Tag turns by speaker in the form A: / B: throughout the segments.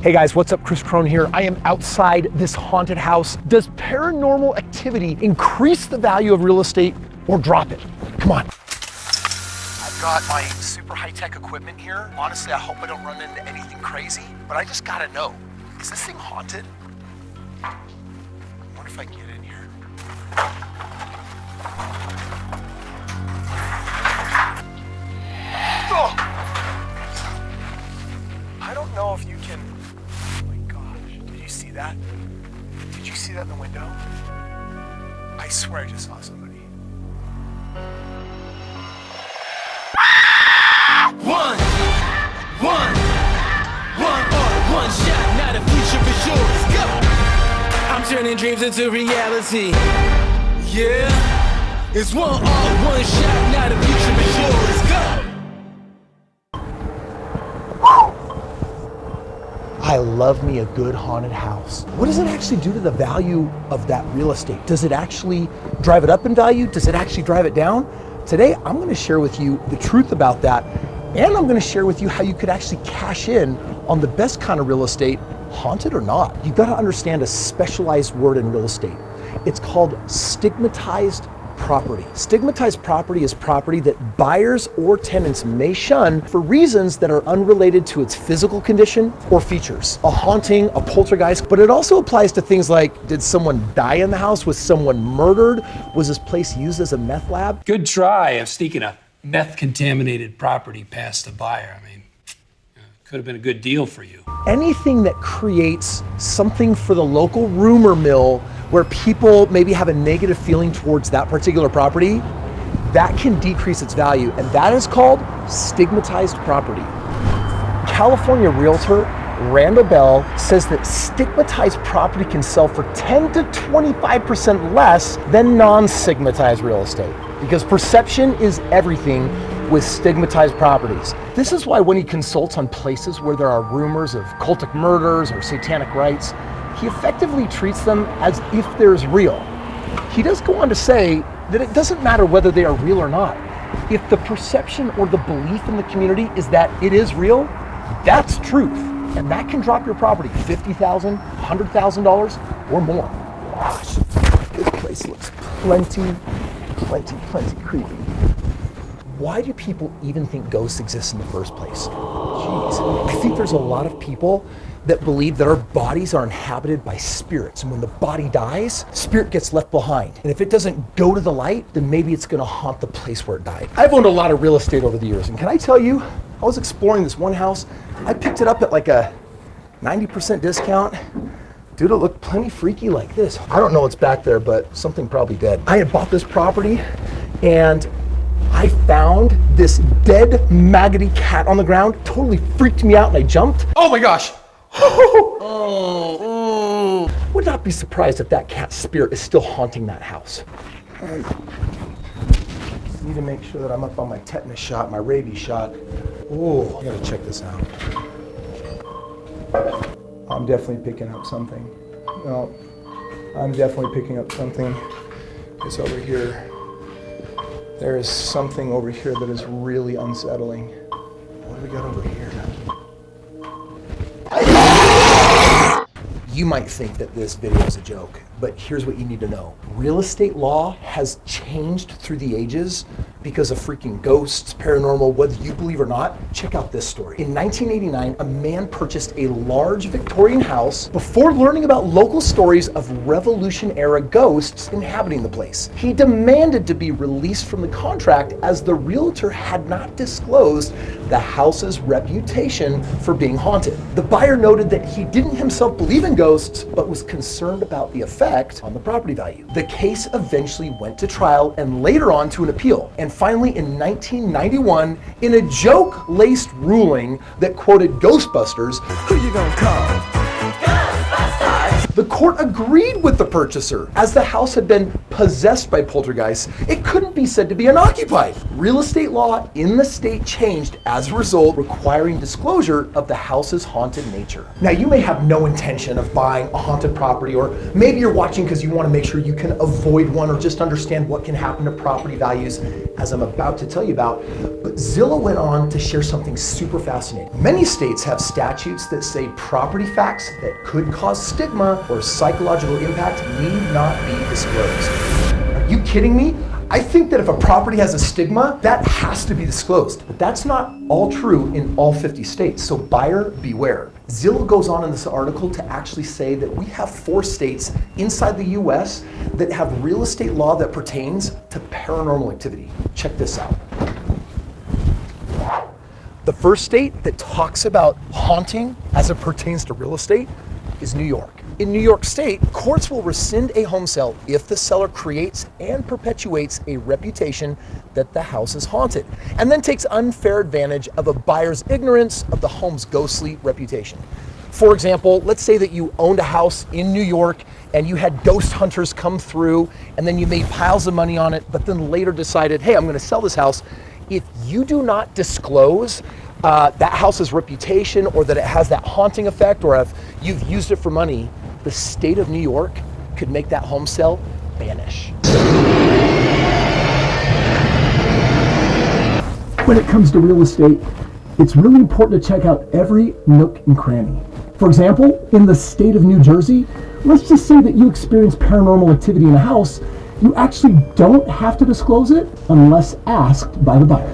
A: Hey guys, what's up? Kris Krohn here. I am outside this haunted house. Does paranormal activity increase the value of real estate or drop it? Come on. I've got my super high-tech equipment here. Honestly, I hope I don't run into anything crazy, but I just gotta know, is this thing haunted? I wonder if I can get in here. Oh! I don't know if you can, oh my gosh, did you see that? Did you see that in the window? I swear I just saw somebody.
B: One shot, not a future for sure. Let's go. I'm turning dreams into reality. Yeah, it's one shot, not a future for sure. Let's go.
A: I love me a good haunted house. What does it actually do to the value of that real estate? Does it actually drive it up in value? Does it actually drive it down? Today, I'm going to share with you the truth about that, and I'm going to share with you how you could actually cash in on the best kind of real estate, haunted or not. You've got to understand a specialized word in real estate. It's called stigmatized property. Stigmatized property is property that buyers or tenants may shun for reasons that are unrelated to its physical condition or features. A haunting, a poltergeist, but it also applies to things like, did someone die in the house? Was someone murdered? Was this place used as a meth lab?
C: Good try of sneaking a meth-contaminated property past the buyer. I mean, could have been a good deal for you.
A: Anything that creates something for the local rumor mill where people maybe have a negative feeling towards that particular property, that can decrease its value, and that is called stigmatized property. California realtor Randall Bell says that stigmatized property can sell for 10 to 25% less than non-stigmatized real estate, because perception is everything with stigmatized properties. This is why when he consults on places where there are rumors of cultic murders or satanic rites, he effectively treats them as if there's real. He does go on to say that it doesn't matter whether they are real or not. If the perception or the belief in the community is that it is real, that's truth. And that can drop your property $50,000, $100,000 or more. Gosh, this place looks plenty creepy. Why do people even think ghosts exist in the first place? Jeez, I think there's a lot of people that believe that our bodies are inhabited by spirits, and when the body dies, spirit gets left behind. And if it doesn't go to the light, then maybe it's gonna haunt the place where it died. I've owned a lot of real estate over the years, and can I tell you, I was exploring this one house, I picked it up at like a 90% discount. Dude, it looked plenty freaky like this. I don't know what's back there, but something probably dead. I had bought this property, and I found this dead, maggoty cat on the ground, totally freaked me out, and I jumped. Oh my gosh! Would not be surprised if that cat's spirit is still haunting that house. I need to make sure that I'm up on my tetanus shot, my rabies shot. Oh, I gotta check this out. I'm definitely picking up something. No, I'm definitely picking up something. It's over here. There is something over here that is really unsettling. What do we got over here? You might think that this video is a joke, but here's what you need to know. Real estate law has changed through the ages because of freaking ghosts, paranormal, whether you believe or not. Check out this story. In 1989, a man purchased a large Victorian house before learning about local stories of Revolution-era ghosts inhabiting the place. He demanded to be released from the contract as the realtor had not disclosed the house's reputation for being haunted. The buyer noted that he didn't himself believe in ghosts, but was concerned about the effect on the property value. The case eventually went to trial and later on to an appeal. And finally, in 1991, in a joke-laced ruling that quoted Ghostbusters, "Who you gonna call? Ghostbusters!" The court agreed with the purchaser. As the house had been possessed by poltergeists, it couldn't be said to be unoccupied. Real estate law in the state changed as a result, requiring disclosure of the house's haunted nature. Now, you may have no intention of buying a haunted property, or maybe you're watching because you want to make sure you can avoid one or just understand what can happen to property values, as I'm about to tell you about. But Zillow went on to share something super fascinating. Many states have statutes that say property facts that could cause stigma or psychological impact need not be disclosed. Are you kidding me? I think that if a property has a stigma, that has to be disclosed. But that's not all true in all 50 states, so buyer beware. Zillow goes on in this article to actually say that we have 4 states inside the US that have real estate law that pertains to paranormal activity. Check this out. The first state that talks about haunting as it pertains to real estate is New York. In New York State, courts will rescind a home sale if the seller creates and perpetuates a reputation that the house is haunted, and then takes unfair advantage of a buyer's ignorance of the home's ghostly reputation. For example, let's say that you owned a house in New York and you had ghost hunters come through, and then you made piles of money on it, but then later decided, hey, I'm gonna sell this house. If you do not disclose that house's reputation, or that it has that haunting effect, or if you've used it for money, the state of New York could make that home sale vanish.
D: When it comes to real estate, it's really important to check out every nook and cranny. For example, in the state of New Jersey, let's just say that you experience paranormal activity in a house. You actually don't have to disclose it unless asked by the buyer.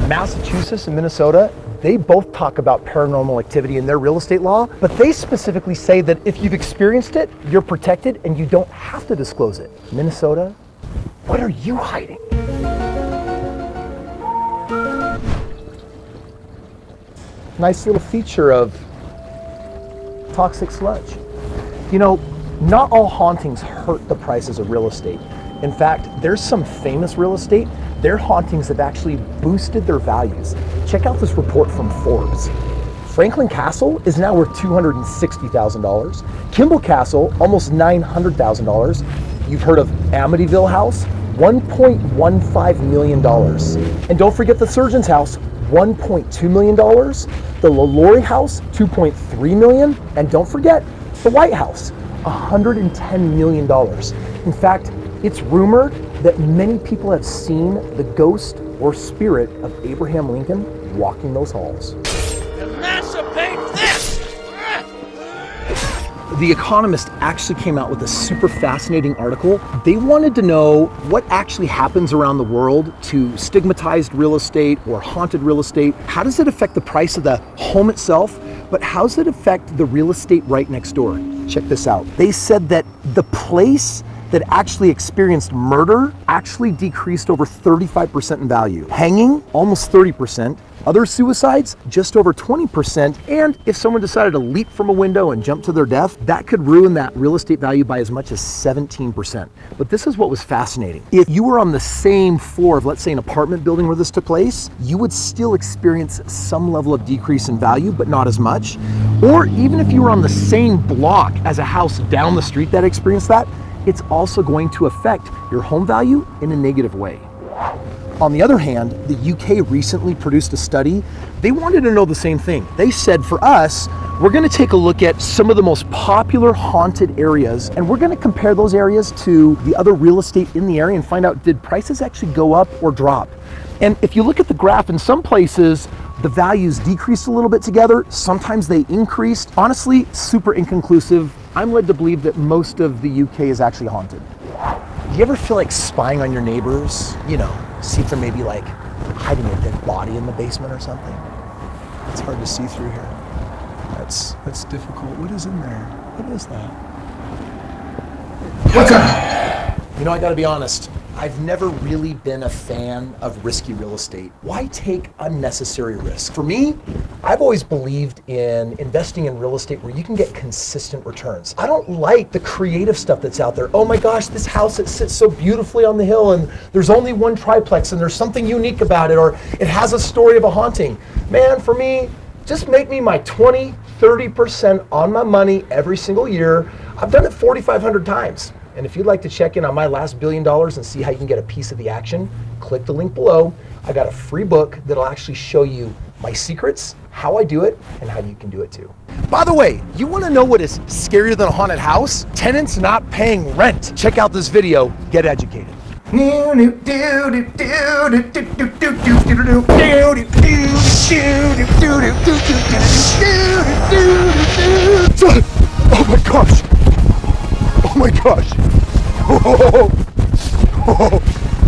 A: Massachusetts and Minnesota, they both talk about paranormal activity in their real estate law, but they specifically say that if you've experienced it, you're protected and you don't have to disclose it. Minnesota, what are you hiding? Nice little feature of toxic sludge. You know, not all hauntings hurt the prices of real estate. In fact, there's some famous real estate, their hauntings have actually boosted their values. Check out this report from Forbes. Franklin Castle is now worth $260,000. Kimball Castle, almost $900,000. You've heard of Amityville House, $1.15 million. And don't forget the Surgeon's House, $1.2 million. The LaLaurie House, $2.3 million. And don't forget the White House, $110 million. In fact, it's rumored that many people have seen the ghost or spirit of Abraham Lincoln walking those halls.
B: Emancipate this!
A: The Economist actually came out with a super fascinating article. They wanted to know what actually happens around the world to stigmatized real estate or haunted real estate. How does it affect the price of the home itself? But how does it affect the real estate right next door? Check this out. They said that the place that actually experienced murder actually decreased over 35% in value. Hanging, almost 30%. Other suicides, just over 20%. And if someone decided to leap from a window and jump to their death, that could ruin that real estate value by as much as 17%. But this is what was fascinating. If you were on the same floor of, let's say, an apartment building where this took place, you would still experience some level of decrease in value, but not as much. Or even if you were on the same block as a house down the street that experienced that, it's also going to affect your home value in a negative way. On the other hand, the UK recently produced a study. They wanted to know the same thing. They said, for us, we're going to take a look at some of the most popular haunted areas, and we're going to compare those areas to the other real estate in the area and find out, did prices actually go up or drop? And if you look at the graph, in some places, the values decreased a little bit together. Sometimes they increased. Honestly, super inconclusive. I'm led to believe that most of the UK is actually haunted. Do you ever feel like spying on your neighbors? You know, see if they're maybe like hiding a dead body in the basement or something? It's hard to see through here. That's difficult. What is in there? What is that? What's up? You know, I gotta be honest. I've never really been a fan of risky real estate. Why take unnecessary risk? For me, I've always believed in investing in real estate where you can get consistent returns. I don't like the creative stuff that's out there. Oh my gosh, this house, it sits so beautifully on the hill and there's only one triplex and there's something unique about it, or it has a story of a haunting. Man, for me, just make me my 20, 30% on my money every single year. I've done it 4,500 times. And if you'd like to check in on my last $1 billion and see how you can get a piece of the action, click the link below. I got a free book that'll actually show you my secrets, how I do it, and how you can do it too. By the way, you want to know what is scarier than a haunted house? Tenants not paying rent. Check out this video, get educated. Oh my gosh. Oh my gosh. Oh.